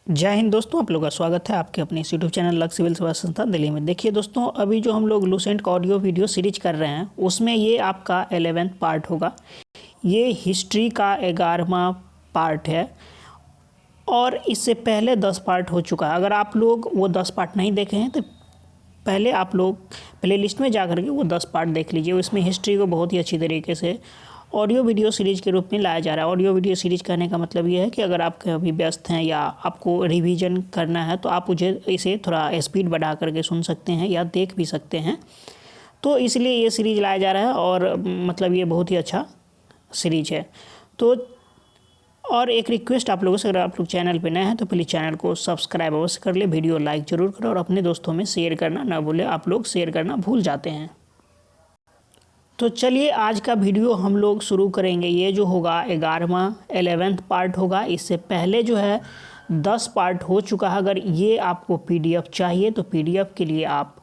जय हिंद दोस्तों, आप लोगों का स्वागत है आपके अपने यूट्यूब चैनल लक्ष्य सिविल सेवा संस्थान दिल्ली में। देखिए दोस्तों, अभी जो हम लोग लूसेंट का ऑडियो वीडियो सीरीज कर रहे हैं उसमें ये आपका 11वां पार्ट होगा। ये हिस्ट्री का 11वां पार्ट है और इससे पहले 10 पार्ट हो चुका है। अगर आप लोग वो 10 पार्ट नहीं देखे हैं तो पहले आप लोग प्ले लिस्ट में जा करके वो 10 पार्ट देख लीजिए। उसमें हिस्ट्री को बहुत ही अच्छी तरीके से ऑडियो वीडियो सीरीज के रूप में लाया जा रहा है। ऑडियो वीडियो सीरीज कहने का मतलब ये है कि अगर आप कभी व्यस्त हैं या आपको रिवीजन करना है तो आप मुझे इसे थोड़ा स्पीड बढ़ा करके सुन सकते हैं या देख भी सकते हैं। तो इसलिए ये सीरीज लाया जा रहा है और मतलब ये बहुत ही अच्छा सीरीज है। तो और एक रिक्वेस्ट आप लोगों से, अगर आप लोग चैनल पे नए हैं तो प्लीज़ चैनल को सब्सक्राइब अवश्य कर ले, वीडियो लाइक ज़रूर करें और अपने दोस्तों में शेयर करना ना भूलें। आप लोग शेयर करना भूल जाते हैं। तो चलिए आज का वीडियो हम लोग शुरू करेंगे। ये जो होगा 11वां पार्ट होगा। इससे पहले जो है 10 पार्ट हो चुका है। अगर ये आपको पीडीएफ चाहिए तो पीडीएफ के लिए आप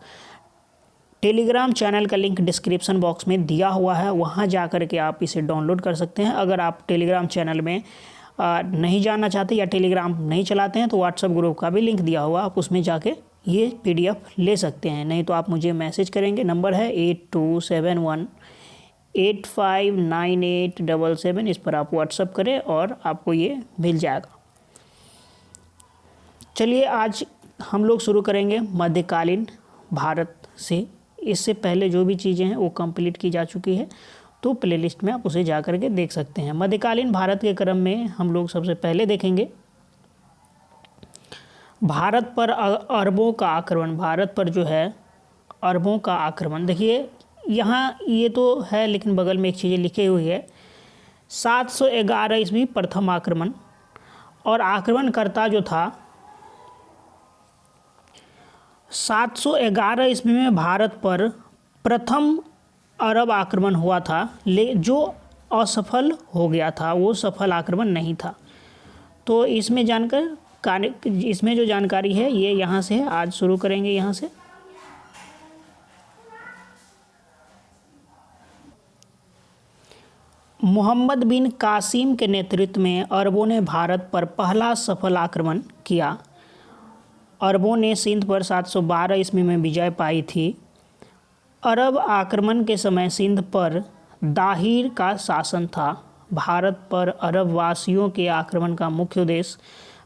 टेलीग्राम चैनल का लिंक डिस्क्रिप्शन बॉक्स में दिया हुआ है, वहाँ जा कर के आप इसे डाउनलोड कर सकते हैं। अगर आप टेलीग्राम चैनल में नहीं जाना चाहते या टेलीग्राम नहीं चलाते हैं तो व्हाट्सएप ग्रुप का भी लिंक दिया हुआ, आप उसमें जाके ये पीडीएफ ले सकते हैं। नहीं तो आप मुझे मैसेज करेंगे, नंबर है 8271859877। इस पर आप व्हाट्सएप करें और आपको ये मिल जाएगा। चलिए आज हम लोग शुरू करेंगे मध्यकालीन भारत से। इससे पहले जो भी चीज़ें हैं वो कंप्लीट की जा चुकी है, तो प्लेलिस्ट में आप उसे जा कर के देख सकते हैं। मध्यकालीन भारत के क्रम में हम लोग सबसे पहले देखेंगे भारत पर अरबों का आक्रमण। भारत पर जो है अरबों का आक्रमण, देखिए यहाँ ये तो है लेकिन बगल में एक चीज़ें लिखी हुई है। 711 ईस्वी प्रथम आक्रमण, और आक्रमणकर्ता जो था 711 ईस्वी में भारत पर प्रथम अरब आक्रमण हुआ था, जो असफल हो गया था, वो सफल आक्रमण नहीं था। तो इसमें इसमें जो जानकारी है ये यहाँ से है। आज शुरू करेंगे यहाँ से। मोहम्मद बिन कासिम के नेतृत्व में अरबों ने भारत पर पहला सफल आक्रमण किया। अरबों ने सिंध पर 712 ईस्वी में विजय पाई थी। अरब आक्रमण के समय सिंध पर दाहिर का शासन था। भारत पर अरब वासियों के आक्रमण का मुख्य उद्देश्य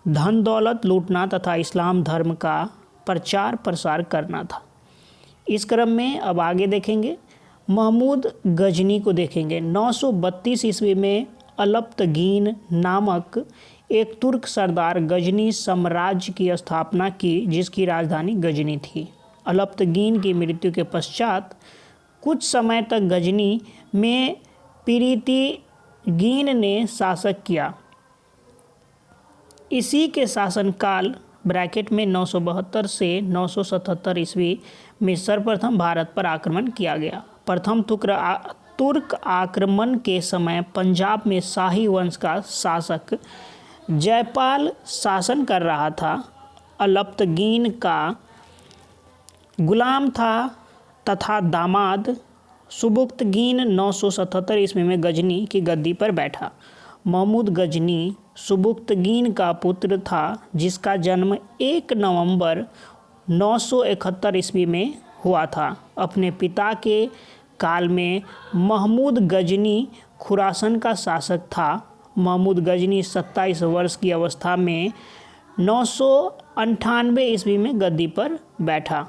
धन दौलत लूटना तथा इस्लाम धर्म का प्रचार प्रसार करना था। इस क्रम में अब आगे देखेंगे महमूद गजनी को देखेंगे। 932 ईस्वी में अलप्तगीन नामक एक तुर्क सरदार गजनी साम्राज्य की स्थापना की, जिसकी राजधानी गजनी थी। अलप्तगीन की मृत्यु के पश्चात कुछ समय तक गजनी में पिरितिगीन ने शासक किया। इसी के शासनकाल ब्रैकेट में 972 से 977 ईस्वी में सर्वप्रथम भारत पर आक्रमण किया गया। प्रथम तुर्क आक्रमण के समय पंजाब में शाही वंश का शासक जयपाल शासन कर रहा था। अलप्तगीन का गुलाम था तथा दामाद सुबुक्तगीन 977 ईस्वी में गजनी की गद्दी पर बैठा। महमूद गजनी सुबुक्तगीन का पुत्र था, जिसका जन्म 1 नवंबर 971 ईस्वी में हुआ था। अपने पिता के काल में महमूद गजनी खुरासन का शासक था। महमूद गजनी 27 वर्ष की अवस्था में 998 ईस्वी में गद्दी पर बैठा।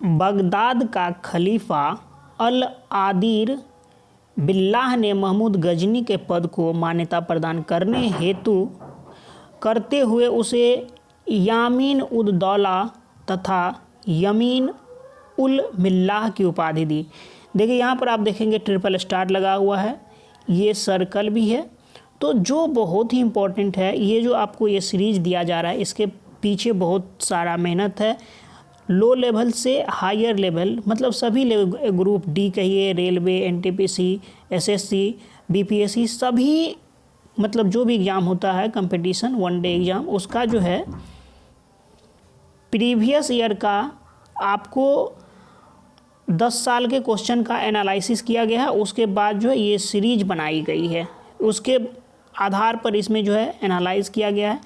बगदाद का खलीफा अल आदिर बिल्लाह ने महमूद गजनी के पद को मान्यता प्रदान करते हुए उसे यामीन उद दौला तथा यमीन उल मिल्लाह की उपाधि दी। देखिए यहाँ पर आप देखेंगे ट्रिपल स्टार लगा हुआ है, ये सर्कल भी है। तो जो बहुत ही इम्पोर्टेंट है, ये जो आपको ये सीरीज दिया जा रहा है, इसके पीछे बहुत सारा मेहनत है। लो लेवल से हायर लेवल, मतलब सभी ग्रुप डी कहिए, रेलवे, एनटीपीसी, एसएससी, बीपीएससी, सभी मतलब जो भी एग्ज़ाम होता है कंपटीशन, वन डे एग्ज़ाम, उसका जो है प्रीवियस ईयर का आपको 10 साल के क्वेश्चन का एनालिसिस किया गया है। उसके बाद जो है ये सीरीज बनाई गई है। उसके आधार पर इसमें जो है एनालाइज किया गया है।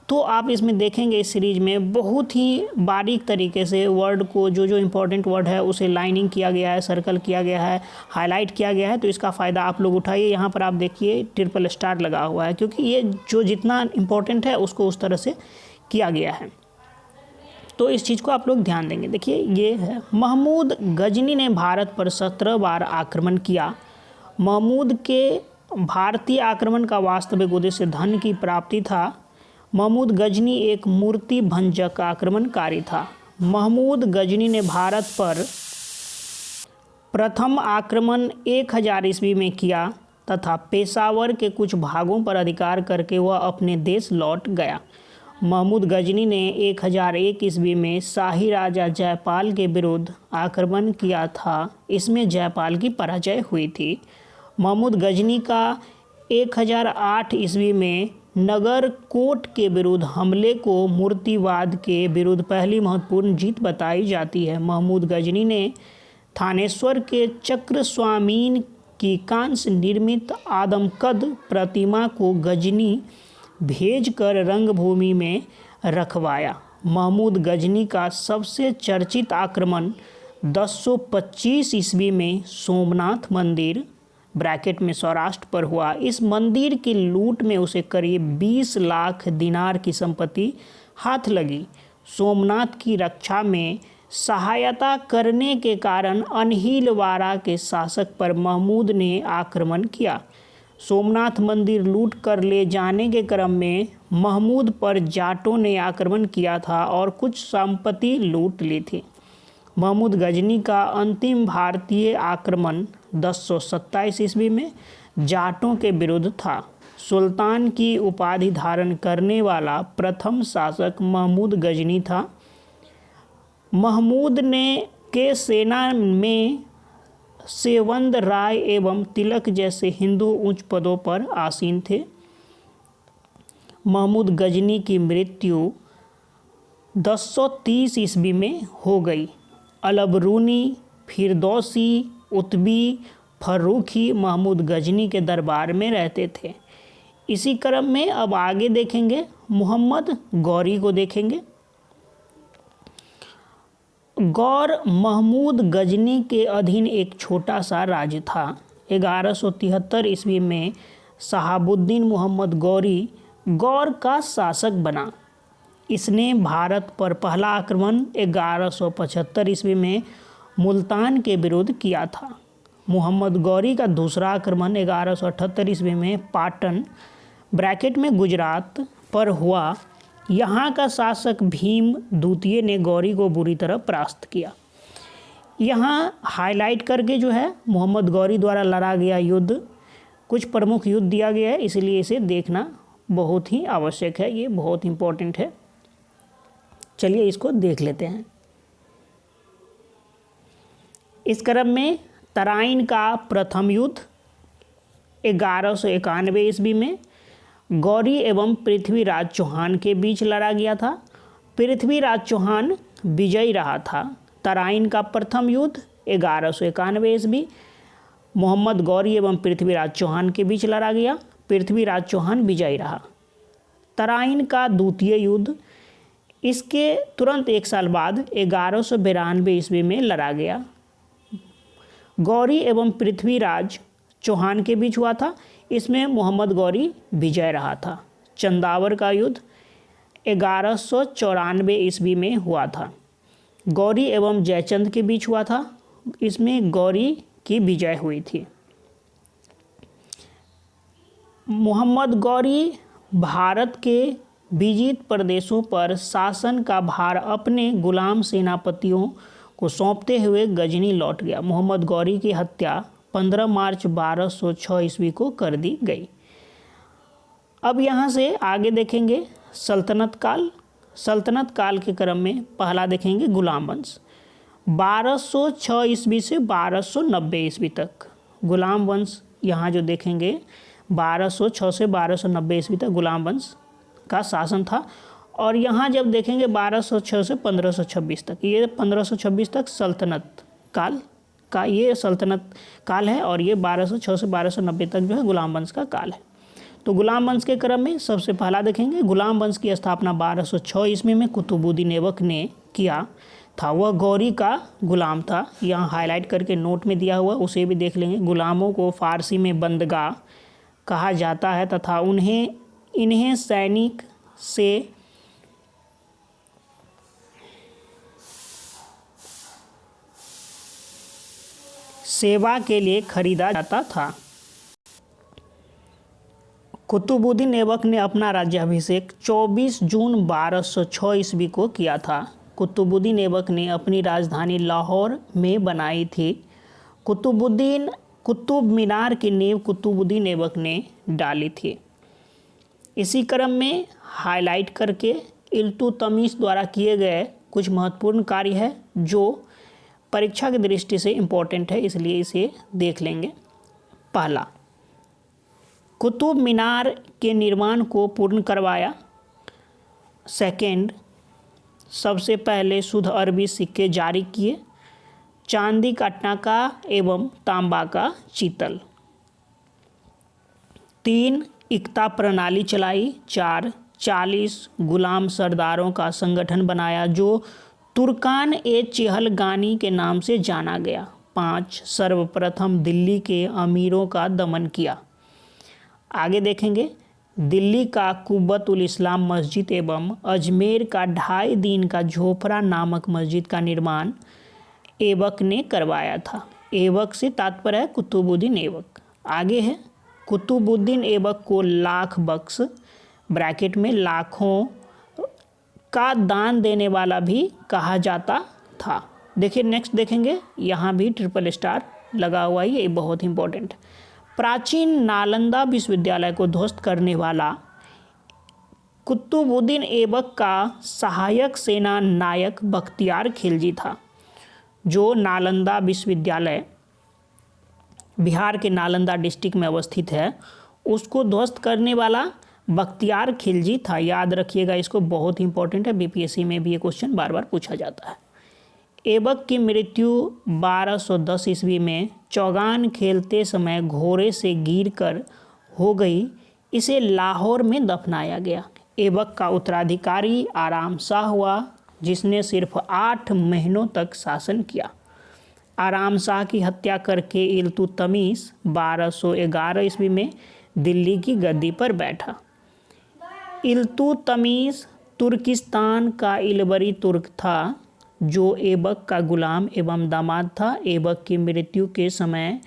तो आप इसमें देखेंगे इस सीरीज में बहुत ही बारीक तरीके से वर्ड को जो जो इम्पोर्टेंट वर्ड है उसे लाइनिंग किया गया है, सर्कल किया गया है, हाईलाइट किया गया है। तो इसका फ़ायदा आप लोग उठाइए। यहाँ पर आप देखिए ट्रिपल स्टार लगा हुआ है, क्योंकि ये जो जितना इम्पोर्टेंट है उसको उस तरह से किया गया है। तो इस चीज़ को आप लोग ध्यान देंगे। देखिए ये है, महमूद गजनी ने भारत पर 17 बार आक्रमण किया। महमूद के भारतीय आक्रमण का वास्तविक उद्देश्य धन की प्राप्ति था। महमूद गजनी एक मूर्ति भंजक आक्रमणकारी था। महमूद गजनी ने भारत पर प्रथम आक्रमण 1000 ईस्वी में किया तथा पेशावर के कुछ भागों पर अधिकार करके वह अपने देश लौट गया। महमूद गजनी ने 1001 ईस्वी में शाही राजा जयपाल के विरुद्ध आक्रमण किया था। इसमें जयपाल की पराजय हुई थी। महमूद गजनी का 1008 ईस्वी में नगर कोट के विरुद्ध हमले को मूर्तिवाद के विरुद्ध पहली महत्वपूर्ण जीत बताई जाती है। महमूद गजनी ने थानेश्वर के चक्रस्वामीन की कांस्य निर्मित आदमकद प्रतिमा को गजनी भेजकर रंगभूमि में रखवाया। महमूद गजनी का सबसे चर्चित आक्रमण 1025 ईस्वी में सोमनाथ मंदिर ब्रैकेट में सौराष्ट्र पर हुआ। इस मंदिर की लूट में उसे करीब 20 लाख दिनार की संपत्ति हाथ लगी। सोमनाथ की रक्षा में सहायता करने के कारण अनहिलवाड़ा के शासक पर महमूद ने आक्रमण किया। सोमनाथ मंदिर लूट कर ले जाने के क्रम में महमूद पर जाटों ने आक्रमण किया था और कुछ संपत्ति लूट ली थी। महमूद गजनी का अंतिम भारतीय आक्रमण 1027 ईस्वी में जाटों के विरुद्ध था। सुल्तान की उपाधि धारण करने वाला प्रथम शासक महमूद गजनी था। महमूद ने के सेना में सेवंद राय एवं तिलक जैसे हिंदू उच्च पदों पर आसीन थे। महमूद गजनी की मृत्यु 1030 ईस्वी में हो गई। अलबरूनी, फिरदौसी, उतबी, फर्रुखी महमूद गजनी के दरबार में रहते थे। इसी क्रम में अब आगे देखेंगे मोहम्मद गौरी को देखेंगे। गौर महमूद गजनी के अधीन एक छोटा सा राज्य था। 1173 ईस्वी में शहाबुद्दीन मोहम्मद गौरी गौर का शासक बना। इसने भारत पर पहला आक्रमण 1175 ईस्वी में मुल्तान के विरुद्ध किया था। मोहम्मद गौरी का दूसरा आक्रमण 1178 ईस्वी में पाटन ब्रैकेट में गुजरात पर हुआ। यहाँ का शासक भीम द्वितीय ने गौरी को बुरी तरह परास्त किया। यहाँ हाईलाइट करके जो है मोहम्मद गौरी द्वारा लड़ा गया युद्ध, कुछ प्रमुख युद्ध दिया गया है, इसलिए इसे देखना बहुत ही आवश्यक है। ये बहुत इम्पोर्टेंट है। चलिए इसको देख लेते हैं। इस क्रम में तराइन का प्रथम युद्ध 1191 ईस्वी में गौरी एवं पृथ्वीराज चौहान के बीच लड़ा गया था। पृथ्वीराज चौहान विजयी रहा था। तराइन का प्रथम युद्ध 1191 ईस्वी मोहम्मद गौरी एवं पृथ्वीराज चौहान के बीच लड़ा गया। पृथ्वीराज चौहान विजयी रहा। तराइन का द्वितीय युद्ध इसके तुरंत एक साल बाद 1192 ईस्वी में लड़ा गया। गौरी एवं पृथ्वीराज चौहान के बीच हुआ था। इसमें मोहम्मद गौरी विजय रहा था। चंदावर का युद्ध 1194 ईस्वी में हुआ था। गौरी एवं जयचंद के बीच हुआ था। इसमें गौरी की विजय हुई थी। मोहम्मद गौरी भारत के विजित प्रदेशों पर शासन का भार अपने गुलाम सेनापतियों को सौंपते हुए गजनी लौट गया। मोहम्मद गौरी की हत्या 15 मार्च 1206 ईस्वी को कर दी गई। अब यहाँ से आगे देखेंगे सल्तनत काल। सल्तनत काल के क्रम में पहला देखेंगे गुलाम वंश। 1206 ईस्वी से 1290 ईस्वी तक गुलाम वंश, यहाँ जो देखेंगे 1206 से 1290 ईस्वी तक गुलाम वंश का शासन था। और यहाँ जब देखेंगे 1206 से 1526 तक, ये 1526 तक सल्तनत काल का ये सल्तनत काल है और ये 1206 से 1290 तक जो है गुलाम वंश का काल है। तो गुलाम वंश के क्रम में सबसे पहला देखेंगे, गुलाम वंश की स्थापना 1206 ईस्वी में कुतुबुद्दीन ऐबक ने किया था। वह गौरी का गुलाम था, यहाँ हाईलाइट करके नोट में दिया हुआ, उसे भी देख लेंगे। गुलामों को फारसी में बंदगाह कहा जाता है तथा इन्हें सैनिक से सेवा के लिए खरीदा जाता था। कुतुबुद्दीन ऐबक ने अपना राज्याभिषेक 24 जून 1206 ईस्वी को किया था। कुतुबुद्दीन ऐबक ने अपनी राजधानी लाहौर में बनाई थी। कुतुब मीनार की नींव कुतुबुद्दीन ऐबक ने डाली थी। इसी क्रम में हाईलाइट करके इल्तुतमिश द्वारा किए गए कुछ महत्वपूर्ण कार्य है जो परीक्षा की दृष्टि से इम्पोर्टेंट है, इसलिए इसे देख लेंगे। पहला, कुतुब मीनार के निर्माण को पूर्ण करवाया। सेकंड, सबसे पहले शुद्ध अरबी सिक्के जारी किए। चांदी का टाका एवं तांबा का चीतल। 3, इक्ता प्रणाली चलाई। 4, 40 गुलाम सरदारों का संगठन बनाया जो तुर्कान ए चेहलगानी के नाम से जाना गया। 5, सर्वप्रथम दिल्ली के अमीरों का दमन किया। आगे देखेंगे, दिल्ली का कुब्बतुल इस्लाम मस्जिद एवं अजमेर का 2.5 दिन का झोपड़ा नामक मस्जिद का निर्माण ऐबक ने करवाया था। ऐबक से तात्पर्य है कुतुबुद्दीन ऐबक। आगे है, कुतुबुद्दीन ऐबक को लाख बख्श ब्रैकेट में लाखों का दान देने वाला भी कहा जाता था। देखिए नेक्स्ट देखेंगे, यहाँ भी ट्रिपल स्टार लगा हुआ है, ये बहुत इंपॉर्टेंट। प्राचीन नालंदा विश्वविद्यालय को ध्वस्त करने वाला कुतुबुद्दीन ऐबक का सहायक सेना नायक बख्तियार खिलजी था। जो नालंदा विश्वविद्यालय बिहार के नालंदा डिस्ट्रिक्ट में अवस्थित है, उसको ध्वस्त करने वाला बख्तियार खिलजी था। याद रखिएगा इसको, बहुत इंपॉर्टेंट है, बीपीएससी में भी ये क्वेश्चन बार बार पूछा जाता है। ऐबक की मृत्यु 1210 ईस्वी में चौगान खेलते समय घोड़े से गिरकर हो गई। इसे लाहौर में दफनाया गया। ऐबक का उत्तराधिकारी आराम शाह हुआ, जिसने सिर्फ 8 महीनों तक शासन किया। आराम शाह की हत्या करके इल्तुतमिश 1211 ईस्वी में दिल्ली की गद्दी पर बैठा। इल्तुतमिश तुर्किस्तान का इलबरी तुर्क था जो ऐबक का गुलाम एवं दामाद था। ऐबक की मृत्यु के समय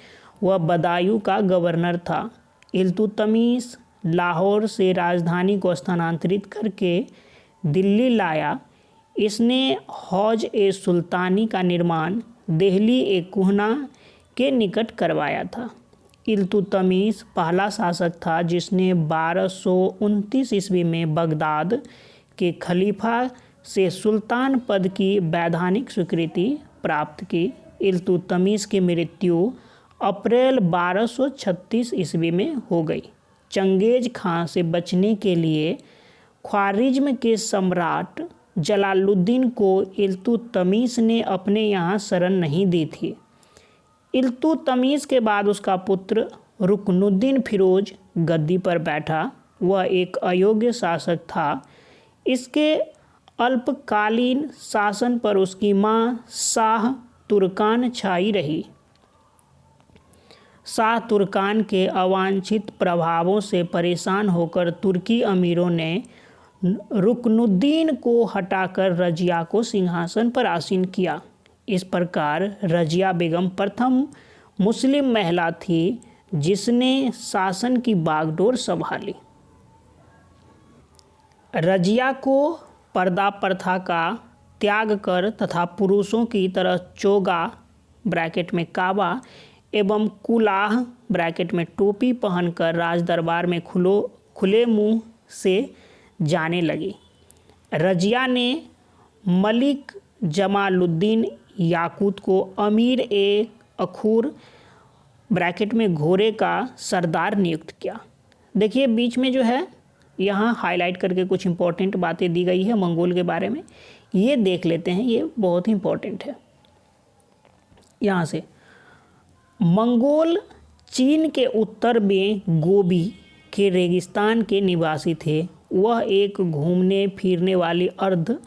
वह बदायूं का गवर्नर था। इल्तुतमिश लाहौर से राजधानी को स्थानांतरित करके दिल्ली लाया। इसने हौज ए सुल्तानी का निर्माण दिल्ली ए कुहना के निकट करवाया था। इल्तुतमिश पहला शासक था जिसने 1229 ईस्वी में बगदाद के खलीफा से सुल्तान पद की वैधानिक स्वीकृति प्राप्त की। इल्तुतमिश की मृत्यु अप्रैल 1236 ईस्वी में हो गई। चंगेज खां से बचने के लिए ख्वारिज्म के सम्राट जलालुद्दीन को इल्तुतमिश ने अपने यहाँ शरण नहीं दी थी। इल्तुतमिश के बाद उसका पुत्र रुकनुद्दीन फिरोज गद्दी पर बैठा। वह एक अयोग्य शासक था। इसके अल्पकालीन शासन पर उसकी मां शाह तुर्कान छाई रही। शाह तुर्कान के अवांछित प्रभावों से परेशान होकर तुर्की अमीरों ने रुकनुद्दीन को हटाकर रजिया को सिंहासन पर आसीन किया। इस प्रकार रजिया बेगम प्रथम मुस्लिम महिला थी जिसने शासन की बागडोर संभाली। रजिया को पर्दा प्रथा का त्याग कर तथा पुरुषों की तरह चोगा ब्रैकेट में काबा एवं कुलाह ब्रैकेट में टोपी पहनकर राज दरबार में खुले मुंह से जाने लगी। रजिया ने मलिक जमालुद्दीन याकूत को अमीर ए अखूर ब्रैकेट में घोड़े का सरदार नियुक्त किया। देखिए बीच में जो है यहाँ हाईलाइट करके कुछ इंपॉर्टेंट बातें दी गई है मंगोल के बारे में, ये देख लेते हैं, ये बहुत इंपॉर्टेंट है। यहाँ से मंगोल चीन के उत्तर में गोबी के रेगिस्तान के निवासी थे। वह एक घूमने फिरने वाली अर्ध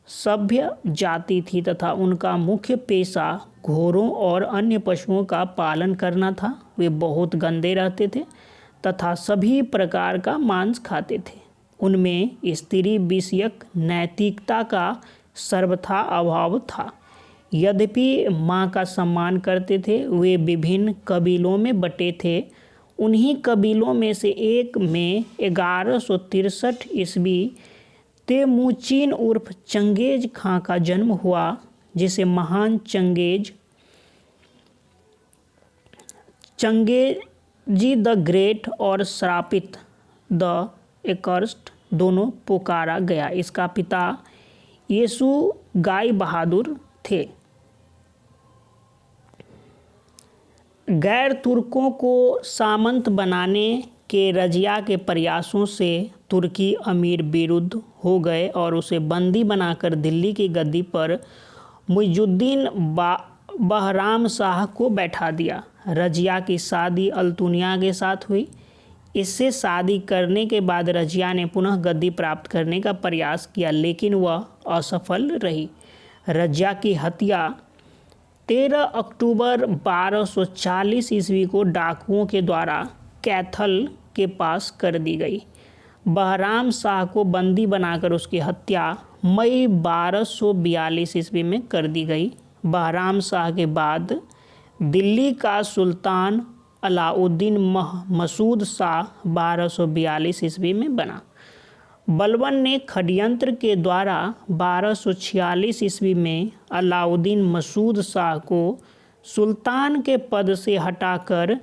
सभ्य जाति थी तथा उनका मुख्य पेशा घोड़ों और अन्य पशुओं का पालन करना था। वे बहुत गंदे रहते थे तथा सभी प्रकार का मांस खाते थे। उनमें स्त्री विषयक नैतिकता का सर्वथा अभाव था। यद्यपि माँ का सम्मान करते थे, वे विभिन्न कबीलों में बटे थे। उन्हीं कबीलों में से एक में 1163 ईस्वी तेमुचिन उर्फ चंगेज खां का जन्म हुआ, जिसे महान चंगेजी द ग्रेट और श्रापित द एकर्स्ट दोनों पुकारा गया। इसका पिता येसुगाई बहादुर थे। गैर तुर्कों को सामंत बनाने के रजिया के प्रयासों से तुर्की अमीर विरुद्ध हो गए और उसे बंदी बनाकर दिल्ली की गद्दी पर मुइजुद्दीन बहराम शाह को बैठा दिया। रजिया की शादी अल्तुनिया के साथ हुई। इससे शादी करने के बाद रजिया ने पुनः गद्दी प्राप्त करने का प्रयास किया, लेकिन वह असफल रही। रजिया की हत्या 13 अक्टूबर 1240 ईस्वी को डाकुओं के द्वारा कैथल के पास कर दी गई। बहराम शाह को बंदी बनाकर उसकी हत्या मई 1242 ईस्वी में कर दी गई। बहराम शाह के बाद दिल्ली का सुल्तान अलाउद्दीन मसूद शाह 1242 ईस्वी में बना। बलबन ने षड्यंत्र के द्वारा 1246 ईस्वी में अलाउद्दीन मसूद शाह को सुल्तान के पद से हटाकर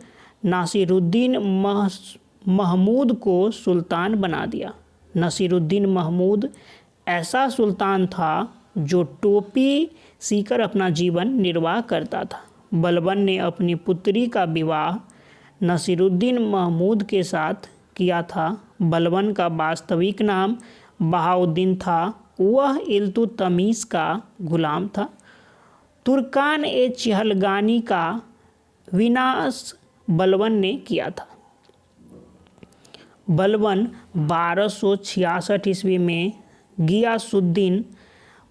नासिरुद्दीन महमूद को सुल्तान बना दिया। नासिरुद्दीन महमूद ऐसा सुल्तान था जो टोपी सीकर अपना जीवन निर्वाह करता था। बलबन ने अपनी पुत्री का विवाह नासिरुद्दीन महमूद के साथ किया था। बलबन का वास्तविक नाम बहाउद्दीन था। वह इल्तुतमिश का गुलाम था। तुर्कान ए चिहलगानी का विनाश बलबन ने किया था। बलबन 1266 ईस्वी में गियासुद्दीन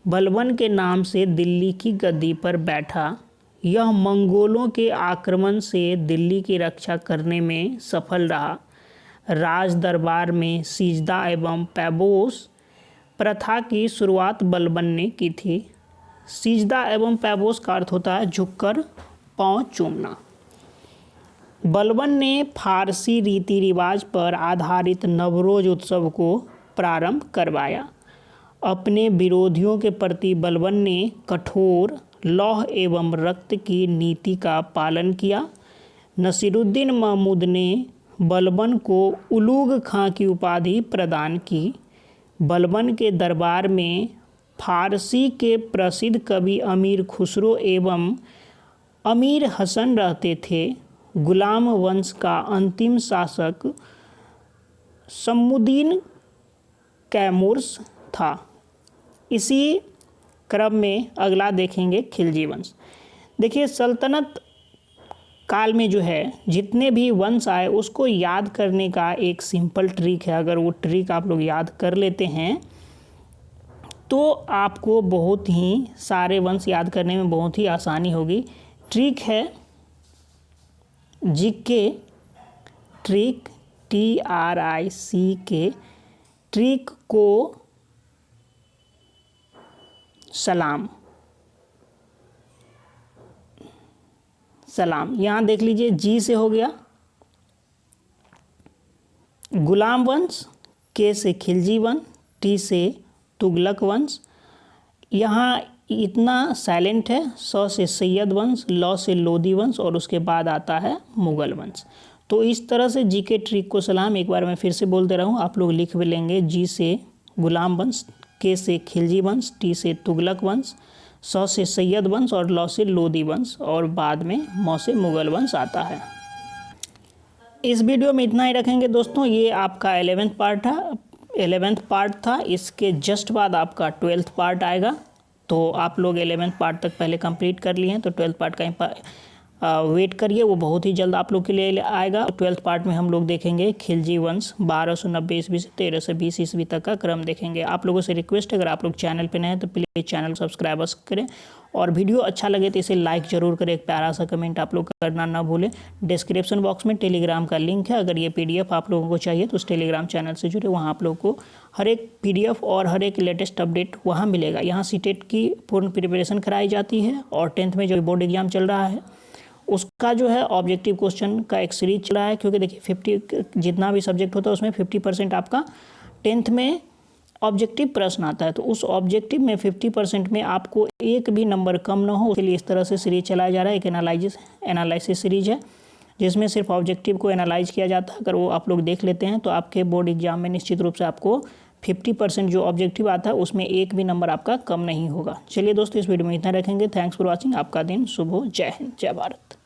बलबन के नाम से दिल्ली की गद्दी पर बैठा। यह मंगोलों के आक्रमण से दिल्ली की रक्षा करने में सफल रहा। राज दरबार में सिजदा एवं पैबोस प्रथा की शुरुआत बलबन ने की थी। सिजदा एवं पैबोस का अर्थ होता है झुककर पांव चूमना। बलबन ने फारसी रीति रिवाज पर आधारित नवरोज उत्सव को प्रारंभ करवाया। अपने विरोधियों के प्रति बलबन ने कठोर लौह एवं रक्त की नीति का पालन किया। नसीरुद्दीन महमूद ने बलबन को उलूग खां की उपाधि प्रदान की। बलबन के दरबार में फारसी के प्रसिद्ध कवि अमीर खुसरो एवं अमीर हसन रहते थे। गुलाम वंश का अंतिम शासक शम्मुद्दीन कैमुर्स था। इसी क्रम में अगला देखेंगे खिलजी वंश। देखिए, सल्तनत काल में जो है जितने भी वंश आए उसको याद करने का एक सिंपल ट्रिक है। अगर वो ट्रिक आप लोग याद कर लेते हैं तो आपको बहुत ही सारे वंश याद करने में बहुत ही आसानी होगी। ट्रिक है जीके ट्रिक, TRICK, ट्रिक को सलाम। यहाँ देख लीजिए, जी से हो गया गुलाम वंश, के से खिलजी वंश, टी से तुगलक वंश। यहाँ इतना साइलेंट है। से सैयद वंश, लौ से लोदी वंश और उसके बाद आता है मुगल वंश। तो इस तरह से जीके ट्रिक को सलाम एक बार मैं फिर से बोल दे रहा हूँ, आप लोग लिख भी लेंगे। जी से गुलाम वंश, के से खिलजी वंश, टी से तुगलक वंश, से सैयद वंश और लौ से लोदी वंश और बाद में मौ से मुगल वंश आता है। इस वीडियो में इतना ही रखेंगे दोस्तों। ये आपका 11th पार्ट था। इसके जस्ट बाद आपका 12th पार्ट आएगा। तो आप लोग 11th पार्ट तक पहले कंप्लीट कर लिए हैं तो 12th पार्ट का वेट करिए, वो बहुत ही जल्द आप लोग के लिए आएगा। 12th पार्ट में हम लोग देखेंगे खिलजी वंश 1290 ईस्वी से 1320 ईस्वी तक का क्रम देखेंगे। आप लोगों से रिक्वेस्ट है, अगर आप लोग चैनल पे नए हैं तो प्लीज़ चैनल सब्सक्राइबर्स करें, और वीडियो अच्छा लगे तो इसे लाइक जरूर करें, एक प्यारा सा कमेंट आप लोग करना ना भूलें। डिस्क्रिप्शन बॉक्स में टेलीग्राम का लिंक है, अगर ये PDF आप लोगों को चाहिए तो उस टेलीग्राम चैनल से जुड़े, वहाँ आप लोगों को हर एक PDF और हर एक लेटेस्ट अपडेट वहाँ मिलेगा। यहाँ सीटेट की पूर्ण प्रिपरेशन कराई जाती है, और 10th में जो बोर्ड एग्जाम चल रहा है उसका जो है ऑब्जेक्टिव क्वेश्चन का एक सीरीज चल रहा है, क्योंकि देखिए 50 जितना भी सब्जेक्ट होता है उसमें 50% आपका 10th में ऑब्जेक्टिव प्रश्न आता है। तो उस ऑब्जेक्टिव में 50% में आपको एक भी नंबर कम ना हो, उसके लिए इस तरह से सीरीज चलाया जा रहा है। एक एनालिसिस सीरीज है जिसमें सिर्फ ऑब्जेक्टिव को एनालाइज किया जाता है। अगर वो आप लोग देख लेते हैं तो आपके बोर्ड एग्जाम में निश्चित रूप से आपको 50% जो ऑब्जेक्टिव आता है उसमें एक भी नंबर आपका कम नहीं होगा। चलिए दोस्तों, इस वीडियो में इतना रखेंगे। Thanks for watching. आपका दिन शुभ हो। जय हिंद, जय भारत।